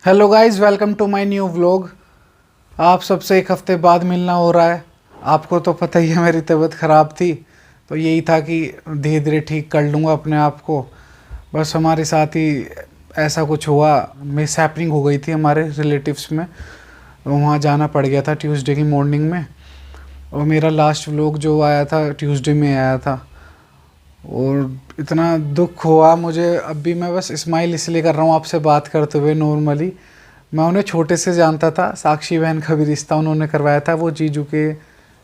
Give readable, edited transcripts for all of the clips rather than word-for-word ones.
Hello guys, welcome to my new vlog. आप सबसे एक हफ़्ते बाद मिलना हो रहा है। आपको तो पता ही है मेरी तबीयत ख़राब थी, तो यही था कि धीरे धीरे ठीक कर लूँगा अपने आप को। बस हमारे साथ ही ऐसा कुछ हुआ, मिस हैपनिंग हो गई थी हमारे रिलेटिव्स में। वहाँ जाना पड़ गया था ट्यूसडे की मॉर्निंग में, और मेरा लास्ट व्लॉग जो आया था ट्यूसडे में आया था। और इतना दुख हुआ मुझे। अभी मैं बस स्माइल इसलिए कर रहा हूँ आपसे बात करते हुए। नॉर्मली मैं उन्हें छोटे से जानता था, साक्षी बहन का भी रिश्ता उन्होंने करवाया था। वो जीजू के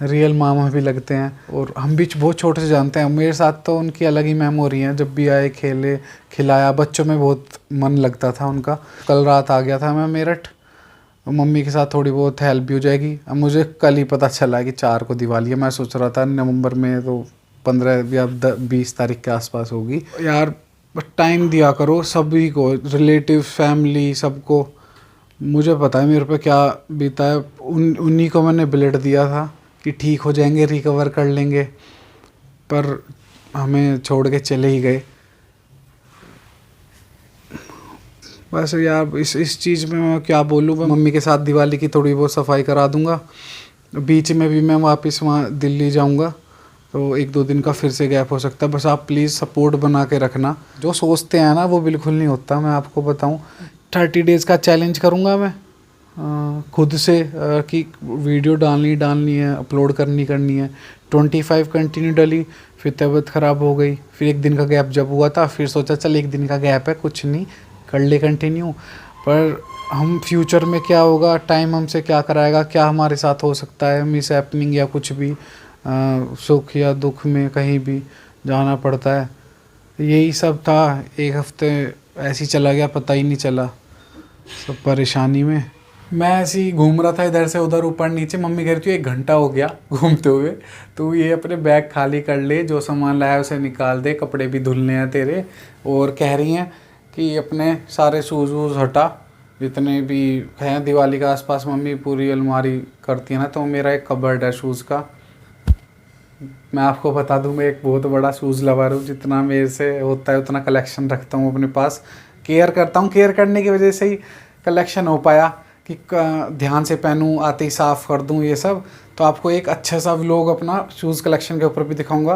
रियल मामा भी लगते हैं, और हम भी बहुत छोटे से जानते हैं। मेरे साथ तो उनकी अलग ही मेमोरी है। जब भी आए, खेले, खिलाया, बच्चों में बहुत मन लगता था उनका। कल रात आ गया था मैं मेरठ, मम्मी के साथ थोड़ी बहुत हेल्प भी हो जाएगी। अब मुझे कल ही पता चला कि 4 को दिवाली है। मैं सोच रहा था नवंबर में, तो 15 या 20 तारीख के आसपास होगी। यार टाइम दिया करो सभी को, रिलेटिव, फैमिली, सबको। मुझे पता है मेरे पे क्या बीता है। उन्हीं को मैंने ब्लेड दिया था कि ठीक हो जाएंगे, रिकवर कर लेंगे, पर हमें छोड़ के चले ही गए। बस यार इस चीज़ में मैं क्या बोलूँ। मैं मम्मी के साथ दिवाली की थोड़ी बहुत सफाई करा दूँगा। बीच में भी मैं वापस वहाँ दिल्ली जाऊँगा, तो 1-2 दिन का फिर से गैप हो सकता है। बस आप प्लीज़ सपोर्ट बना के रखना। जो सोचते हैं ना वो बिल्कुल नहीं होता, मैं आपको बताऊँ। 30 डेज़ का चैलेंज करूँगा मैं खुद से, कि वीडियो डालनी है, अपलोड करनी है। 25 कंटिन्यू डली, फिर तबीयत ख़राब हो गई। फिर 1 दिन का गैप जब हुआ था, फिर सोचा चल 1 दिन का गैप है, कुछ नहीं, कर ले कंटिन्यू। पर हम फ्यूचर में क्या होगा, टाइम हमसे क्या कराएगा, क्या हमारे साथ हो सकता है, मिस हैपनिंग या कुछ भी, सुख या दुख में कहीं भी जाना पड़ता है। यही सब था। 1 हफ्ते ऐसे ही चला गया, पता ही नहीं चला, सब परेशानी में। मैं ऐसे ही घूम रहा था इधर से उधर, ऊपर नीचे। मम्मी कह रही थी 1 घंटा हो गया घूमते हुए, तो ये अपने बैग खाली कर ले, जो सामान लाया उसे निकाल दे, कपड़े भी धुलने हैं तेरे। और कह रही हैं कि अपने सारे शूज़ वूज़ हटा, जितने भी हैं। दिवाली के आसपास मम्मी पूरी अलमारी करती है ना, तो मेरा एक कबर्ड है शूज़ का। मैं आपको बता दूं, मैं एक बहुत बड़ा शूज़ लवर हूँ। जितना मेरे से होता है उतना कलेक्शन रखता हूँ अपने पास, केयर करता हूँ। केयर करने की वजह से ही कलेक्शन हो पाया कि ध्यान से पहनूँ, आते ही साफ़ कर दूँ ये सब। तो आपको एक अच्छा सा व्लॉग अपना शूज़ कलेक्शन के ऊपर भी दिखाऊँगा,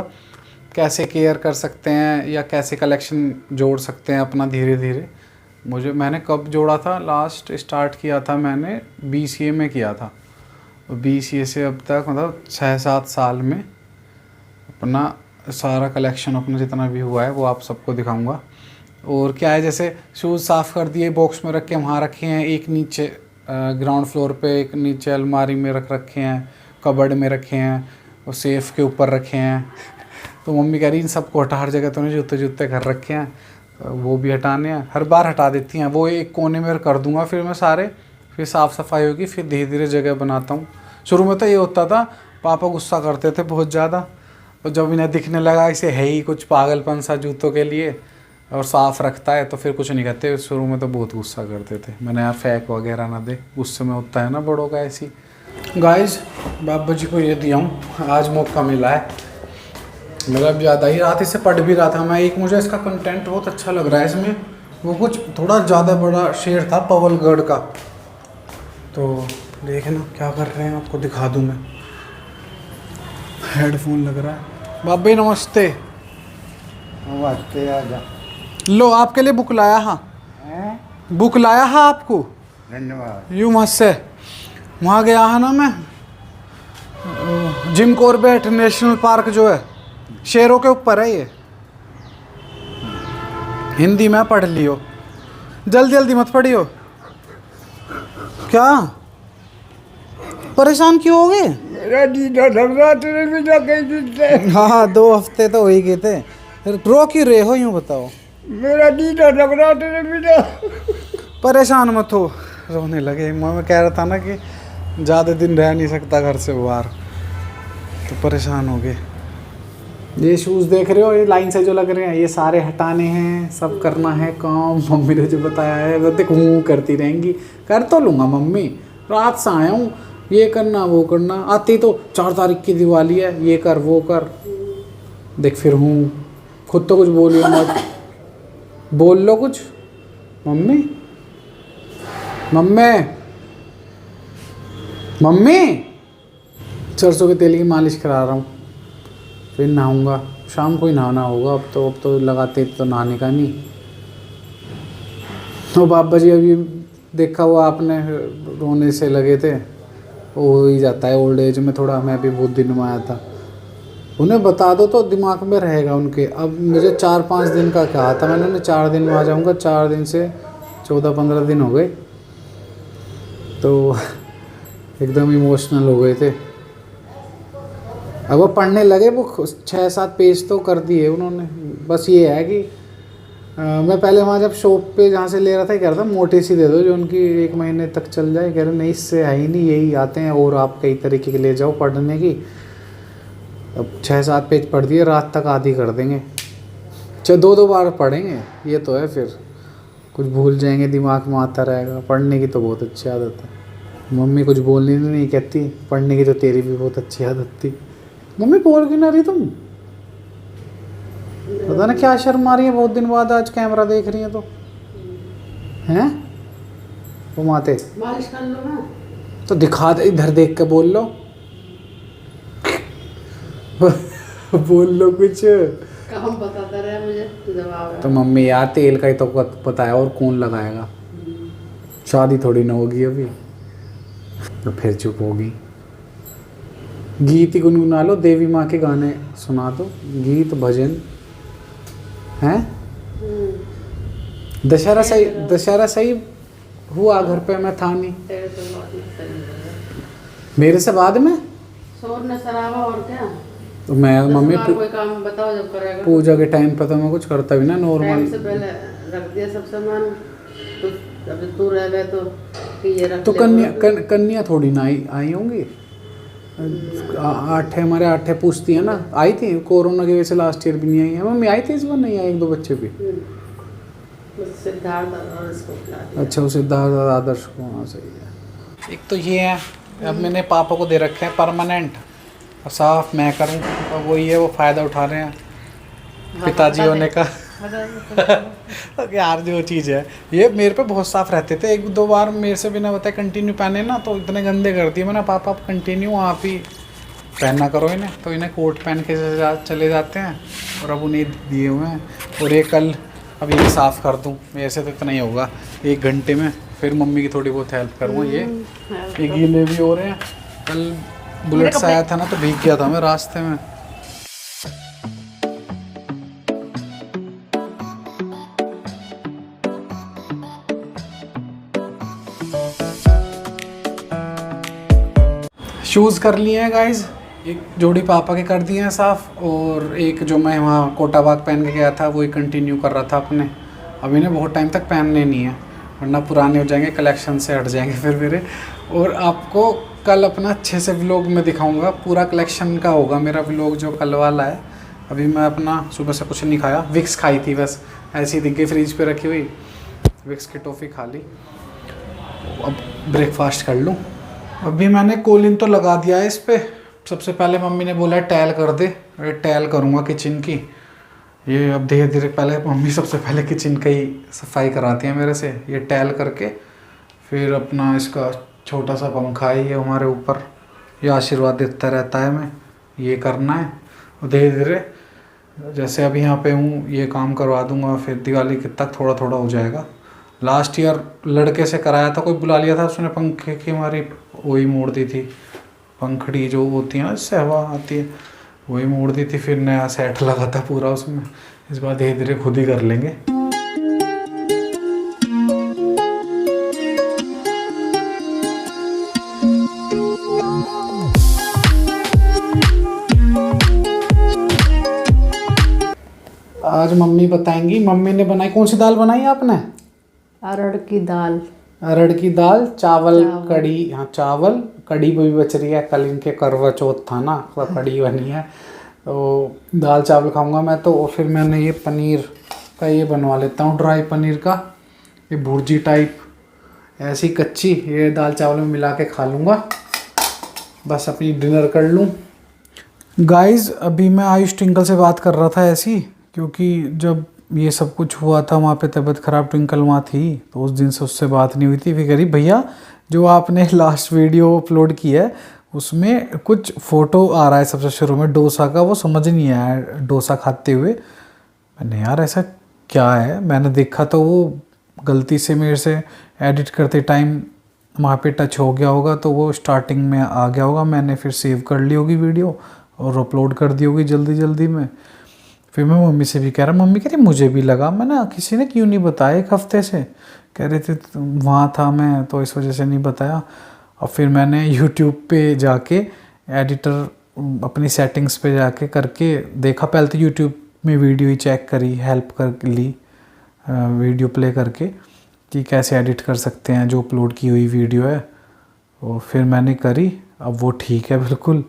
कैसे केयर कर सकते हैं या कैसे कलेक्शन जोड़ सकते हैं अपना धीरे धीरे। मैंने कब जोड़ा था, लास्ट स्टार्ट किया था मैंने BCA में किया था। BCA से अब तक मतलब 6-7 साल में अपना सारा कलेक्शन, अपना जितना भी हुआ है वो आप सबको दिखाऊंगा। और क्या है, जैसे शूज़ साफ़ कर दिए, बॉक्स में रख के वहाँ रखे हैं, एक नीचे ग्राउंड फ्लोर पे, एक नीचे अलमारी में रख रखे हैं, कबर्ड में रखे हैं, और सेफ़ के ऊपर रखे हैं। तो मम्मी कह रही इन सबको हटा, हर जगह तूने जूते जूते कर रखे हैं, वो भी हटाने हैं। हर बार हटा देती हैं। वो एक कोने में कर दूंगा फिर मैं सारे, फिर साफ़ सफाई होगी, फिर धीरे धीरे जगह बनाता हूँ। शुरू में तो ये होता था, पापा गुस्सा करते थे बहुत ज़्यादा, और जब इन्हें दिखने लगा इसे है ही कुछ पागलपन सा जूतों के लिए और साफ़ रखता है, तो फिर कुछ नहीं कहते। शुरू में तो बहुत गुस्सा करते थे। मैंने यार फेंक वगैरह ना दे, गुस्से में होता है ना बड़ों का ऐसी। गाइस, बाबा जी को ये दिया हूँ, आज मौका मिला है। मतलब ज़्यादा ही रात इसे पढ़ भी रहा था मैं। एक मुझे इसका कंटेंट बहुत अच्छा लग रहा है इसमें। वो कुछ थोड़ा ज़्यादा बड़ा शेर था पवलगढ़ का, तो देखना क्या कर रहे हैं, आपको दिखा दूँ मैं। हेडफोन लग रहा है। बाबा नमस्ते। नमस्ते, आजा। लो आपके लिए बुक लाया। हाँ, बुक लाया है आपको, धन्यवाद। यूँ मत से। वहाँ गया है ना मैं, जिम कॉर्बेट नेशनल पार्क जो है, शेरों के ऊपर है ये। हिंदी में पढ़ लियो, जल्दी जल्दी मत पढ़ियो। क्या परेशान क्यों हो गए? मेरा दीदा नवरात्र में जा गई। हाँ, 2 हफ्ते तो हो ही गए थे। फिर रो क्यों रहे हो, यूँ बताओ। मेरा दीदा नवरात्र में जा। परेशान मत हो, रोने लगे। मैं कह रहा था ना कि ज़्यादा दिन रह नहीं सकता घर से बाहर, तो परेशान हो गए। ये शूज़ देख रहे हो, ये लाइन से जो लग रहे हैं, ये सारे हटाने हैं, सब करना है काम। मम्मी ने जो बताया है वो देख हूँ करती रहेंगी। कर तो लूँगा मम्मी, रात से आया हूँ, ये करना वो करना। आती तो 4 तारीख की दिवाली है, ये कर वो कर। देख फिर हूँ, खुद तो कुछ बोलियो मत, बोल लो कुछ मम्मी। मम्मी मम्मी सरसों के तेल की मालिश करा रहा हूँ, फिर नहाऊंगा। शाम को ही नहाना होगा, अब तो लगाते तो नहाने का नहीं। तो बाबा जी अभी देखा हुआ आपने, रोने से लगे थे। वो हो ही जाता है ओल्ड एज में थोड़ा। मैं भी बहुत दिन में आया था, उन्हें बता दो तो दिमाग में रहेगा उनके। अब मुझे 4-5 दिन का कहा था मैंने, उन्हें 4 दिन में आ जाऊँगा। 4 दिन से 14-15 दिन हो गए, तो एकदम इमोशनल हो गए थे। अब वो पढ़ने लगे, वो 6-7 पेज तो कर दिए उन्होंने। बस ये है कि मैं पहले वहाँ जब शॉप पे जहाँ से ले रहा था, कह रहा था मोटी सी दे दो जो उनकी 1 महीने तक चल जाए। कह रहे नहीं, इससे है ही नहीं, यही आते हैं और आप कई तरीके के ले जाओ पढ़ने की। अब 6-7 पेज पढ़ दिए, रात तक आधी कर देंगे। 2-2 बार पढ़ेंगे, ये तो है। फिर कुछ भूल जाएंगे, दिमाग में आता रहेगा। पढ़ने की तो बहुत अच्छी आदत है। मम्मी कुछ बोलनी नहीं कहती, पढ़ने की तो तेरी भी बहुत अच्छी आदत थी। मम्मी बोल क्यों ना रही तुम? पता ना क्या शर्म आ रही है, बहुत दिन बाद आज कैमरा देख रही है तो हैं। वो माते मालिश कर लो ना, तो दिखा दे, इधर देख के बोल लो। बोल लो कुछ। काम बताता रहे मुझे, जवाब है। तो मम्मी यार तेल का ही तो पता है, और कौन लगाएगा? शादी थोड़ी ना होगी अभी, तो फिर चुप होगी। गीत ही गुनगुना लो, देवी माँ के गाने सुना दो, गीत भजन हैं। दशहरा सही हुआ घर पे, मैं था नहीं। तेरे तो बहुत सही है। मेरे से बाद में शोर न शराबा और क्या। तो मैं 10 मम्मी बार कोई काम बताओ जब करेगा। पूजा के टाइम पे तो मैं कुछ करता भी ना, नॉर्मल। टाइम से पहले रख दिया सब सामान, तो अब तू रह गए तो कि ये रख तो ले। कन्या थोड़ी ना आई होंगी। 8 हमारे 8 पूछती है ना। आई थी कोरोना की वजह से, लास्ट ईयर भी नहीं आई है। मम्मी आई थी इस बार? नहीं आई, 1-2 बच्चे भी। बस सिद्धार्थ और इसको खिला दिया। अच्छा, वो सिद्धार्थ आदर्श को, हाँ सही है। एक तो ये है, अब मैंने पापा को दे रखे हैं परमानेंट, और साफ मैं करूँ, और वो ये वो फ़ायदा उठा रहे हैं पिताजी होने का। यार जो चीज़ है, ये मेरे पे बहुत साफ रहते थे। 1-2 बार मेरे से बिना बताए कंटिन्यू पहने ना, तो इतने गंदे कर दिए मैंने। पापा आप कंटिन्यू आप ही पहनना करो इन्हें, तो इन्हें कोट पहन के चले जाते हैं, और अब उन्हें दिए हुए हैं। और ये कल अब ये साफ़ कर दूँ, मेरे से तो इतना ही होगा 1 घंटे में। फिर मम्मी की थोड़ी बहुत हेल्प करूँगा। ये गीले भी हो रहे हैं। कल बुलेट से आया था ना, तो भीग गया था मैं रास्ते में। शूज़ कर लिए हैं गाइज, एक जोड़ी पापा के कर दिए हैं साफ़, और एक जो मैं वहाँ कोटा बाग पहन के गया था वही कंटिन्यू कर रहा था अपने। अब इन्हें बहुत टाइम तक पहनने नहीं है, वरना पुराने हो जाएंगे, कलेक्शन से हट जाएंगे फिर मेरे। और आपको कल अपना अच्छे से व्लॉग में दिखाऊंगा, पूरा कलेक्शन का होगा मेरा व्लॉग जो कल वाला है। अभी मैं अपना सुबह से कुछ नहीं खाया, विक्स खाई थी बस, ऐसी दिख गई फ्रिज पे रखी हुई, विक्स की टॉफ़ी खा ली। अब ब्रेकफास्ट कर लूँ। अभी मैंने कॉलिन तो लगा दिया है इस पर। सबसे पहले मम्मी ने बोला टैल कर दे, अरे टैल करूँगा किचन की। ये अब धीरे धीरे, पहले मम्मी सबसे पहले किचन का ही सफाई कराती है मेरे से। ये टैल करके फिर अपना इसका छोटा सा पंखा है ये हमारे ऊपर, ये आशीर्वाद देता रहता है, मैं ये करना है। और धीरे धीरे जैसे अभी यहाँ पे हूँ ये काम करवा दूँगा, फिर दिवाली तक थोड़ा थोड़ा हो जाएगा। लास्ट ईयर लड़के से कराया था, कोई बुला लिया था, उसने पंखे की हमारी वही मोड़ दी थी, पंखड़ी जो होती है ना जिससे हवा आती है, वही मोड़ दी थी। फिर नया सेट लगा था पूरा उसमें। इस बार धीरे धीरे खुद ही कर लेंगे। आज मम्मी बताएंगी, मम्मी ने बनाई, कौन सी दाल बनाई आपने? अरहर की दाल। अरहर की दाल, चावल कड़ी। हाँ चावल, कड़ी भी बच रही है, कल इनके करवा चौथ था ना, तो कड़ी बनी है। तो दाल चावल खाऊंगा मैं तो। और फिर मैंने ये पनीर का ये बनवा लेता हूँ, ड्राई पनीर का, ये भुर्जी टाइप, ऐसी कच्ची, ये दाल चावल में मिला के खा लूँगा, बस अपनी डिनर कर लूँ। गाइज़ अभी मैं आयुष टिंकल से बात कर रहा था ऐसी, क्योंकि जब ये सब कुछ हुआ था वहाँ पे, तबीयत ख़राब ट्विंकल वहाँ थी, तो उस दिन से उससे बात नहीं हुई थी। फिर कह रही भैया जो आपने लास्ट वीडियो अपलोड की है उसमें कुछ फ़ोटो आ रहा है सबसे शुरू में डोसा का, वो समझ नहीं आया डोसा खाते हुए। मैंने यार ऐसा क्या है, मैंने देखा तो वो गलती से मेरे से एडिट करते टाइम वहाँ पे टच हो गया होगा, तो वो स्टार्टिंग में आ गया होगा, मैंने फिर सेव कर ली होगी वीडियो और अपलोड कर दी होगी जल्दी जल्दी में। फिर मैं मम्मी से भी कह रहा, मम्मी कह रही मुझे भी लगा, मैं ना किसी ने क्यों नहीं बताया, एक हफ्ते से कह रहे थे वहाँ था मैं तो इस वजह से नहीं बताया। और फिर मैंने यूट्यूब पे जाके एडिटर अपनी सेटिंग्स पे जाके करके देखा, पहले तो यूट्यूब में वीडियो ही चेक करी, हेल्प कर ली वीडियो प्ले करके कि कैसे एडिट कर सकते हैं जो अपलोड की हुई वीडियो है, और फिर मैंने करी, अब वो ठीक है बिल्कुल।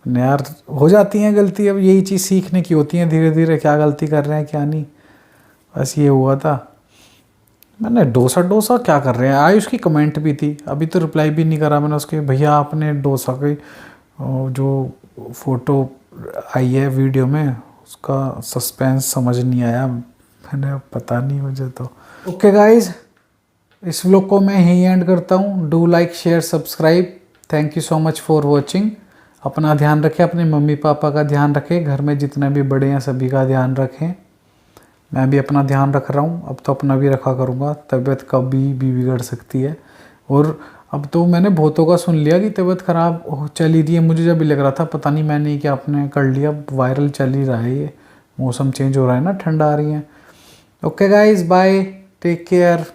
यार हो जाती हैं गलती, अब यही चीज़ सीखने की होती है धीरे धीरे, क्या गलती कर रहे हैं क्या नहीं, बस ये हुआ था। मैंने डोसा क्या कर रहे हैं, आयुष की कमेंट भी थी, अभी तो रिप्लाई भी नहीं करा मैंने उसके, भैया आपने डोसा की जो फ़ोटो आई है वीडियो में उसका सस्पेंस समझ नहीं आया, मैंने पता नहीं मुझे तो। ओके गाइज, इस व्लॉग को मैं यहीं एंड करता हूँ। Do like share subscribe, thank you so much for watching. अपना ध्यान रखें, अपने मम्मी पापा का ध्यान रखें, घर में जितने भी बड़े हैं सभी का ध्यान रखें। मैं भी अपना ध्यान रख रहा हूँ, अब तो अपना भी रखा करूँगा, तबीयत कभी भी बिगड़ सकती है। और अब तो मैंने बहुतों का सुन लिया कि तबीयत ख़राब चली रही है, मुझे जब भी लग रहा था पता नहीं मैंने क्या आपने कर लिया, वायरल चल ही रहा है, ये मौसम चेंज हो रहा है ना, ठंड आ रही है। Okay guys, bye, take care.